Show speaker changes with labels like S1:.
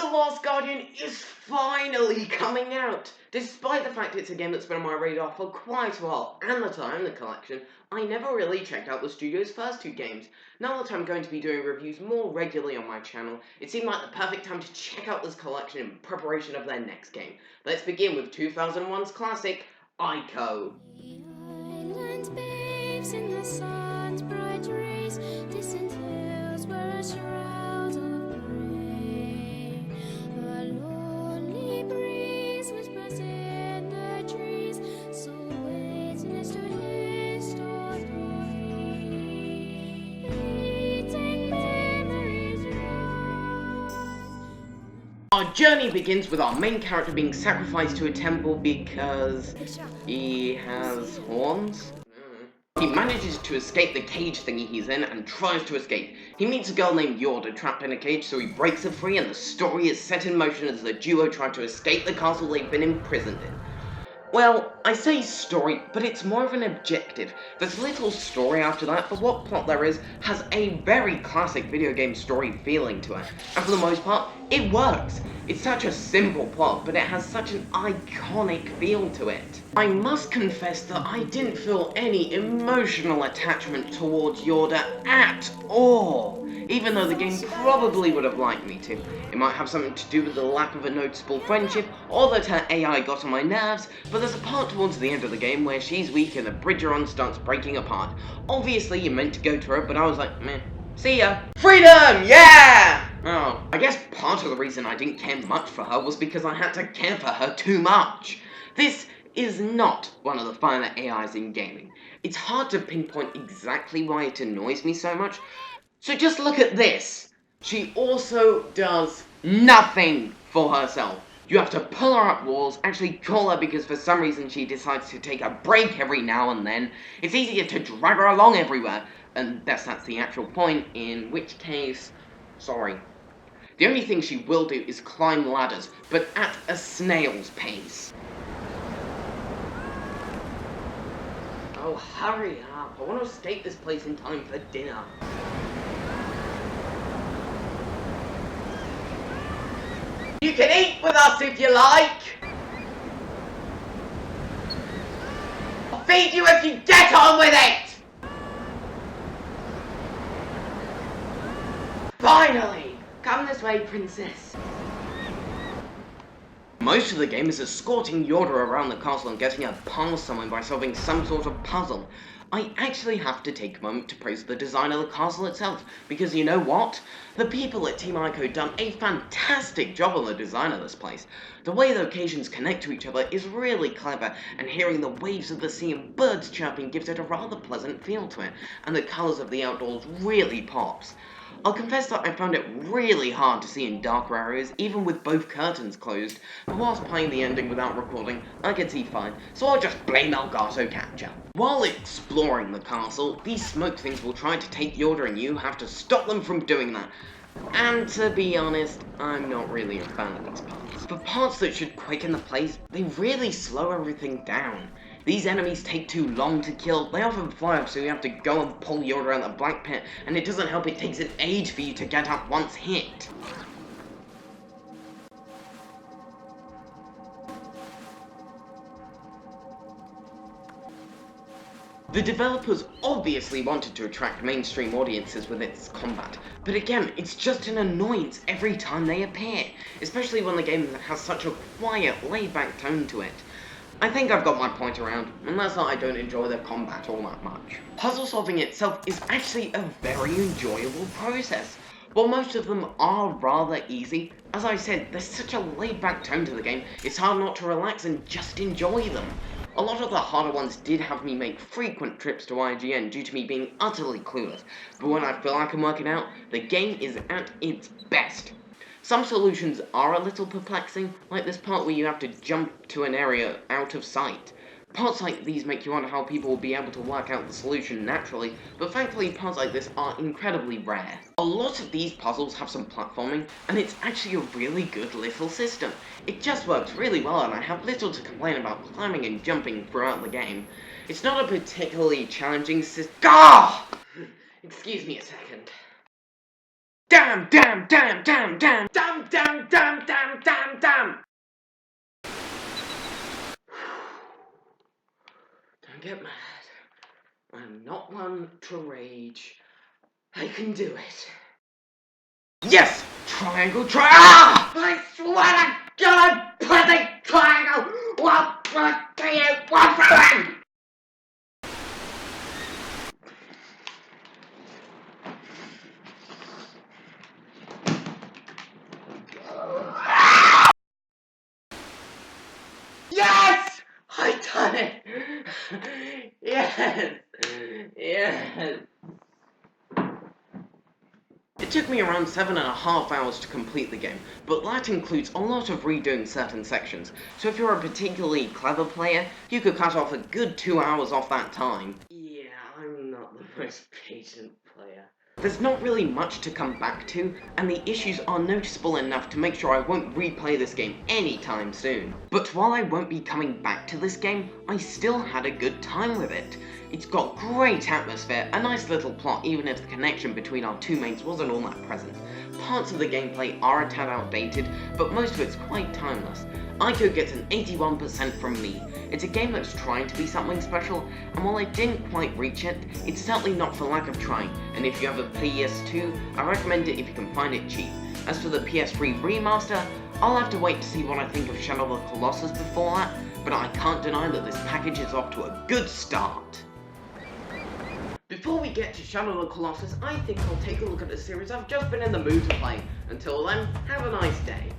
S1: The Last Guardian is finally coming out! Despite the fact it's a game that's been on my radar for quite a while, and that I own the collection, I never really checked out the studio's first two games. Now that I'm going to be doing reviews more regularly on my channel, it seemed like the perfect time to check out this collection in preparation of their next game. Let's begin with 2001's classic, Ico.
S2: Island bathes in the sun's bright rays, distant hills were a shroud of grey. A lonely breeze whispers in the trees, so witness to his story. Fleeting memories rise.
S1: Our journey begins with our main character being sacrificed to a temple because he has horns. He manages to escape the cage thingy he's in and tries to escape. He meets a girl named Yorda trapped in a cage, so he breaks her free, and the story is set in motion as the duo try to escape the castle they've been imprisoned in. Well, I say story, but it's more of an objective. There's little story after that, but what plot there is has a very classic video game story feeling to it. And for the most part, it works. It's such a simple plot, but it has such an iconic feel to it. I must confess that I didn't feel any emotional attachment towards Yorda at all, even though the game probably would have liked me to. It might have something to do with the lack of a noticeable friendship, or that her AI got on my nerves, but there's a part towards the end of the game where she's weak and the bridge you're on starts breaking apart. Obviously you're meant to go to her, but I was like, meh, see ya. Freedom, yeah! Oh, I guess part of the reason I didn't care much for her was because I had to care for her too much. This is not one of the finer AIs in gaming. It's hard to pinpoint exactly why it annoys me so much, so just look at this. She also does nothing for herself. You have to pull her up walls, actually call her because for some reason she decides to take a break every now and then. It's easier to drag her along everywhere, unless that's the actual point, in which case, sorry. The only thing she will do is climb ladders, but at a snail's pace. Oh, hurry up. I want to escape this place in time for dinner. You can eat with us if you like! I'll feed you if you get on with it! Finally! Come this way, princess. Most of the game is escorting Yorda around the castle and getting her past someone by solving some sort of puzzle. I actually have to take a moment to praise the design of the castle itself, because you know what? The people at Team Ico done a fantastic job on the design of this place. The way the locations connect to each other is really clever, and hearing the waves of the sea and birds chirping gives it a rather pleasant feel to it, and the colours of the outdoors really pops. I'll confess that I found it really hard to see in darker areas, even with both curtains closed, but whilst playing the ending without recording, I could see fine, so I'll just blame Elgato Capture. While exploring the castle, these smoke things will try to take Yorda and you have to stop them from doing that. And to be honest, I'm not really a fan of these parts. For parts that should quicken the pace, they really slow everything down. These enemies take too long to kill, they often fly up so you have to go and pull Yorda out of the black pit, and it doesn't help it takes an age for you to get up once hit. The developers obviously wanted to attract mainstream audiences with its combat, but again, it's just an annoyance every time they appear, especially when the game has such a quiet, laid-back tone to it. I think I've got my point around, and that's that I don't enjoy the combat all that much. Puzzle solving itself is actually a very enjoyable process. While most of them are rather easy, as I said, there's such a laid-back tone to the game, it's hard not to relax and just enjoy them. A lot of the harder ones did have me make frequent trips to IGN due to me being utterly clueless, but when I feel like I'm working out, the game is at its best. Some solutions are a little perplexing, like this part where you have to jump to an area out of sight. Parts like these make you wonder how people will be able to work out the solution naturally, but thankfully parts like this are incredibly rare. A lot of these puzzles have some platforming, and it's actually a really good little system. It just works really well, and I have little to complain about climbing and jumping throughout the game. It's not a particularly challenging system. Excuse me a second. Damn, damn, damn, damn, damn, damn, damn, damn, damn, damn, damn! Don't get mad. I'm not one to rage. I can do it. Yes! Triangle, ah! I swear to God, perfect triangle! One. Yes! I done it! Yes! Yes! It took me around 7.5 hours to complete the game, but that includes a lot of redoing certain sections, so if you're a particularly clever player, you could cut off a good 2 hours off that time. Yeah, I'm not the most patient player. There's not really much to come back to, and the issues are noticeable enough to make sure I won't replay this game anytime soon. But while I won't be coming back to this game, I still had a good time with it. It's got great atmosphere, a nice little plot even if the connection between our two mates wasn't all that present. Parts of the gameplay are a tad outdated, but most of it's quite timeless. Ico gets an 81% from me. It's a game that's trying to be something special, and while I didn't quite reach it, it's certainly not for lack of trying, and if you have a PS2, I recommend it if you can find it cheap. As for the PS3 remaster, I'll have to wait to see what I think of Shadow of the Colossus before that, but I can't deny that this package is off to a good start. Before we get to Shadow of the Colossus, I think I'll take a look at the series I've just been in the mood to play. Until then, have a nice day.